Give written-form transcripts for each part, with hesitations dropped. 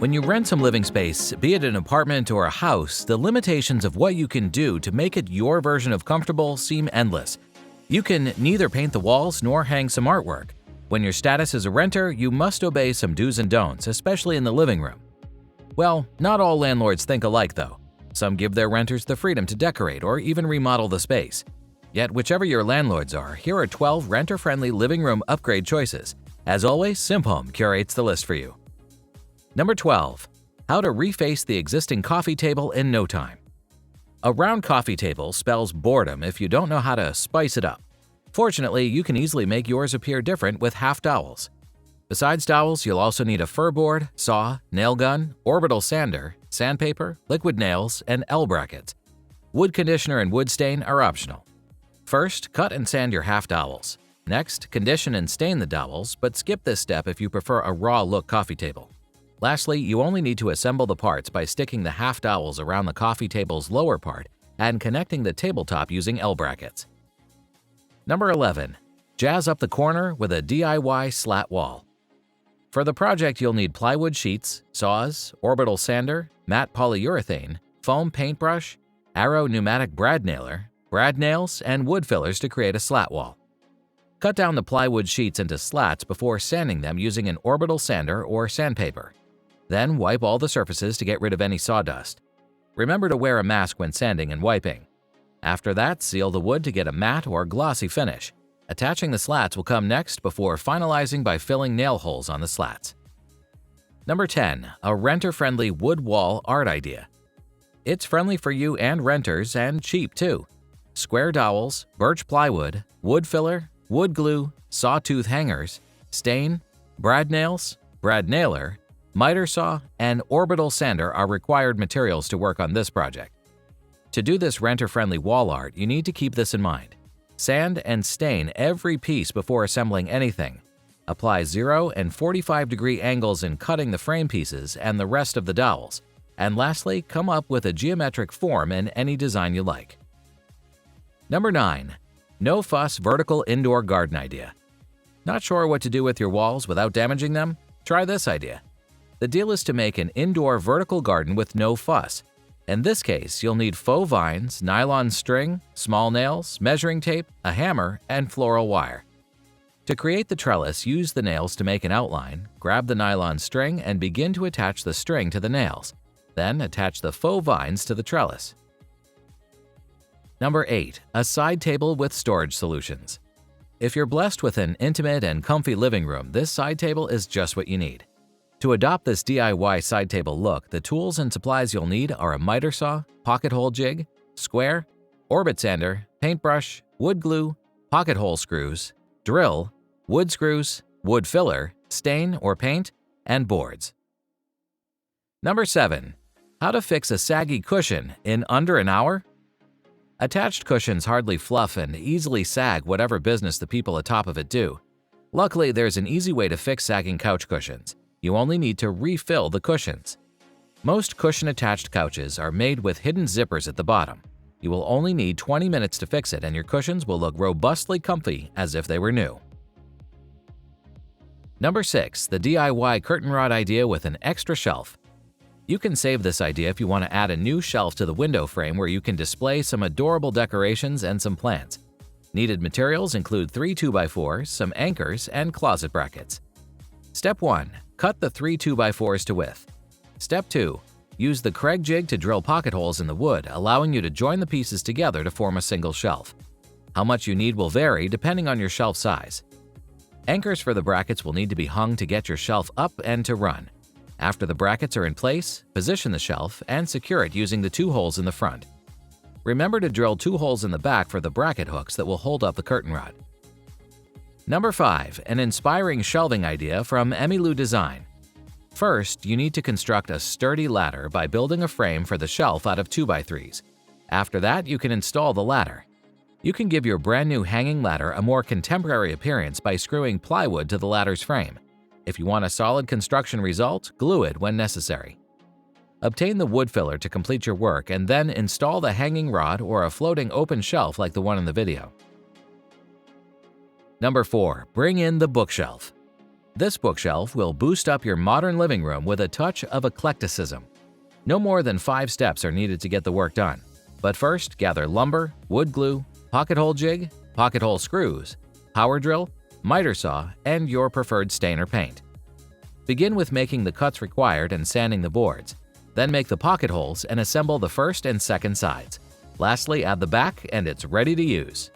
When you rent some living space, be it an apartment or a house, the limitations of what you can do to make it your version of comfortable seem endless. You can neither paint the walls nor hang some artwork. When your status as a renter, you must obey some do's and don'ts, especially in the living room. Well, not all landlords think alike though. Some give their renters the freedom to decorate or even remodel the space. Yet whichever your landlords are, here are 12 renter-friendly living room upgrade choices. As always, SimpHome curates the list for you. Number 12. How to reface the existing coffee table in no time. A round coffee table spells boredom if you don't know how to spice it up. Fortunately, you can easily make yours appear different with half dowels. Besides dowels, you'll also need a fur board, saw, nail gun, orbital sander, sandpaper, liquid nails, and L brackets. Wood conditioner and wood stain are optional. First, cut and sand your half dowels. Next, condition and stain the dowels, but skip this step if you prefer a raw look coffee table. Lastly, you only need to assemble the parts by sticking the half dowels around the coffee table's lower part and connecting the tabletop using L brackets. Number 11. Jazz up the corner with a DIY slat wall. For the project, you'll need plywood sheets, saws, orbital sander, matte polyurethane, foam paintbrush, Arrow pneumatic brad nailer, brad nails, and wood fillers to create a slat wall. Cut down the plywood sheets into slats before sanding them using an orbital sander or sandpaper. Then wipe all the surfaces to get rid of any sawdust. Remember to wear a mask when sanding and wiping. After that, seal the wood to get a matte or glossy finish. Attaching the slats will come next before finalizing by filling nail holes on the slats. Number 10. A renter-friendly wood wall art idea. It's friendly for you and renters and cheap too. Square dowels, birch plywood, wood filler, wood glue, sawtooth hangers, stain, brad nails, brad nailer, miter saw, and orbital sander are required materials to work on this project. To do this renter-friendly wall art, you need to keep this in mind. Sand and stain every piece before assembling anything. Apply 0 and 45-degree angles in cutting the frame pieces and the rest of the dowels. And lastly, come up with a geometric form in any design you like. Number 9. No-fuss vertical indoor garden idea. Not sure what to do with your walls without damaging them? Try this idea. The deal is to make an indoor vertical garden with no fuss. In this case, you'll need faux vines, nylon string, small nails, measuring tape, a hammer, and floral wire. To create the trellis, use the nails to make an outline, grab the nylon string, and begin to attach the string to the nails. Then attach the faux vines to the trellis. Number 8. A side table with storage solutions. If you're blessed with an intimate and comfy living room, this side table is just what you need. To adopt this DIY side table look, the tools and supplies you'll need are a miter saw, pocket hole jig, square, orbit sander, paintbrush, wood glue, pocket hole screws, drill, wood screws, wood filler, stain or paint, and boards. Number 7. How to fix a saggy cushion in under an hour? Attached cushions hardly fluff and easily sag whatever business the people atop of it do. Luckily, there's an easy way to fix sagging couch cushions. You only need to refill the cushions. Most cushion-attached couches are made with hidden zippers at the bottom. You will only need 20 minutes to fix it and your cushions will look robustly comfy as if they were new. Number 6. The DIY curtain rod idea with an extra shelf. You can save this idea if you want to add a new shelf to the window frame where you can display some adorable decorations and some plants. Needed materials include 3 2x4s, some anchors, and closet brackets. Step 1. Cut the 3 2x4s to width. Step 2. Use the Kreg jig to drill pocket holes in the wood, allowing you to join the pieces together to form a single shelf. How much you need will vary depending on your shelf size. Anchors for the brackets will need to be hung to get your shelf up and to run. After the brackets are in place, position the shelf and secure it using the 2 holes in the front. Remember to drill 2 holes in the back for the bracket hooks that will hold up the curtain rod. Number 5. An inspiring shelving idea from Emmylou Design. First, you need to construct a sturdy ladder by building a frame for the shelf out of 2x3s. After that, you can install the ladder. You can give your brand new hanging ladder a more contemporary appearance by screwing plywood to the ladder's frame. If you want a solid construction result, glue it when necessary. Obtain the wood filler to complete your work and then install the hanging rod or a floating open shelf like the one in the video. Number 4. Bring in the bookshelf. This bookshelf will boost up your modern living room with a touch of eclecticism. No more than 5 steps are needed to get the work done. But first, gather lumber, wood glue, pocket hole jig, pocket hole screws, power drill, miter saw, and your preferred stain or paint. Begin with making the cuts required and sanding the boards. Then make the pocket holes and assemble the first and second sides. Lastly, add the back and it's ready to use.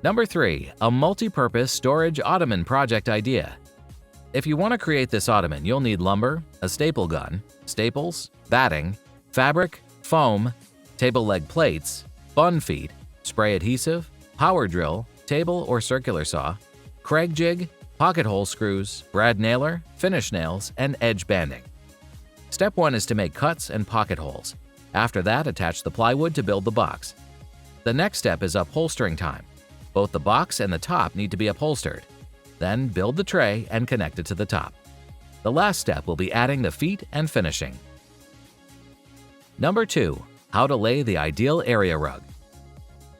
Number 3. A multi-purpose storage ottoman project idea. If you want to create this ottoman, you'll need lumber, a staple gun, staples, batting, fabric, foam, table leg plates, bun feet, spray adhesive, power drill, table or circular saw, Kreg jig, pocket hole screws, brad nailer, finish nails, and edge banding. Step 1 is to make cuts and pocket holes. After that, attach the plywood to build the box. The next step is upholstering time. Both the box and the top need to be upholstered. Then build the tray and connect it to the top. The last step will be adding the feet and finishing. Number 2. How to lay the ideal area rug.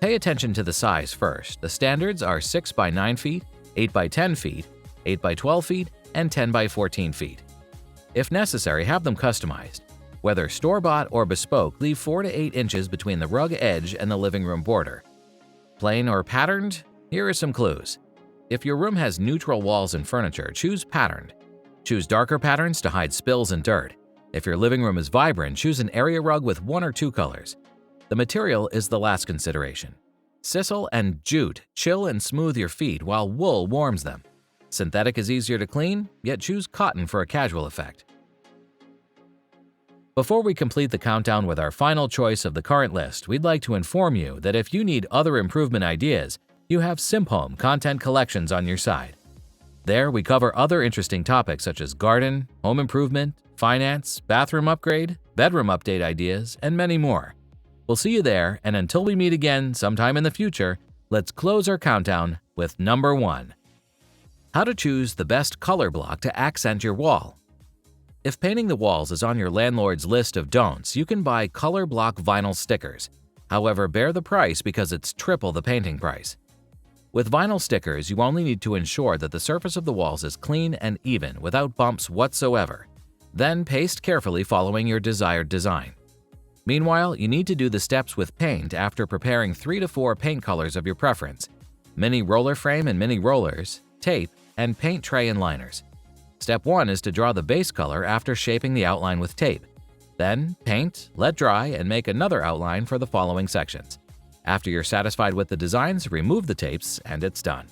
Pay attention to the size first. The standards are 6 by 9 feet, 8 by 10 feet, 8 by 12 feet, and 10 by 14 feet. If necessary, have them customized. Whether store-bought or bespoke, leave 4 to 8 inches between the rug edge and the living room border. Plain or patterned? Here are some clues. If your room has neutral walls and furniture, choose patterned. Choose darker patterns to hide spills and dirt. If your living room is vibrant, choose an area rug with 1 or 2 colors. The material is the last consideration. Sisal and jute chill and smooth your feet while wool warms them. Synthetic is easier to clean, yet choose cotton for a casual effect. Before we complete the countdown with our final choice of the current list, we'd like to inform you that if you need other improvement ideas, you have Simhome Content Collections on your side. There, we cover other interesting topics such as garden, home improvement, finance, bathroom upgrade, bedroom update ideas, and many more. We'll see you there, and until we meet again sometime in the future, let's close our countdown with number 1. How to choose the best color block to accent your wall. If painting the walls is on your landlord's list of don'ts, you can buy color block vinyl stickers. However, bear the price because it's triple the painting price. With vinyl stickers, you only need to ensure that the surface of the walls is clean and even without bumps whatsoever. Then paste carefully following your desired design. Meanwhile, you need to do the steps with paint after preparing 3 to 4 paint colors of your preference: mini roller frame and mini rollers, tape, and paint tray and liners. Step 1 is to draw the base color after shaping the outline with tape. Then paint, let dry, and make another outline for the following sections. After you're satisfied with the designs, remove the tapes and it's done.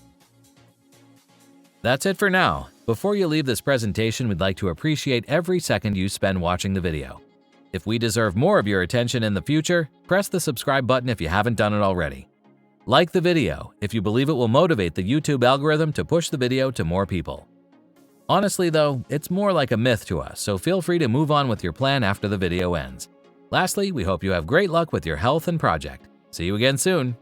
That's it for now. Before you leave this presentation, we'd like to appreciate every second you spend watching the video. If we deserve more of your attention in the future, press the subscribe button if you haven't done it already. Like the video if you believe it will motivate the YouTube algorithm to push the video to more people. Honestly though, it's more like a myth to us, so feel free to move on with your plan after the video ends. Lastly, we hope you have great luck with your health and project. See you again soon.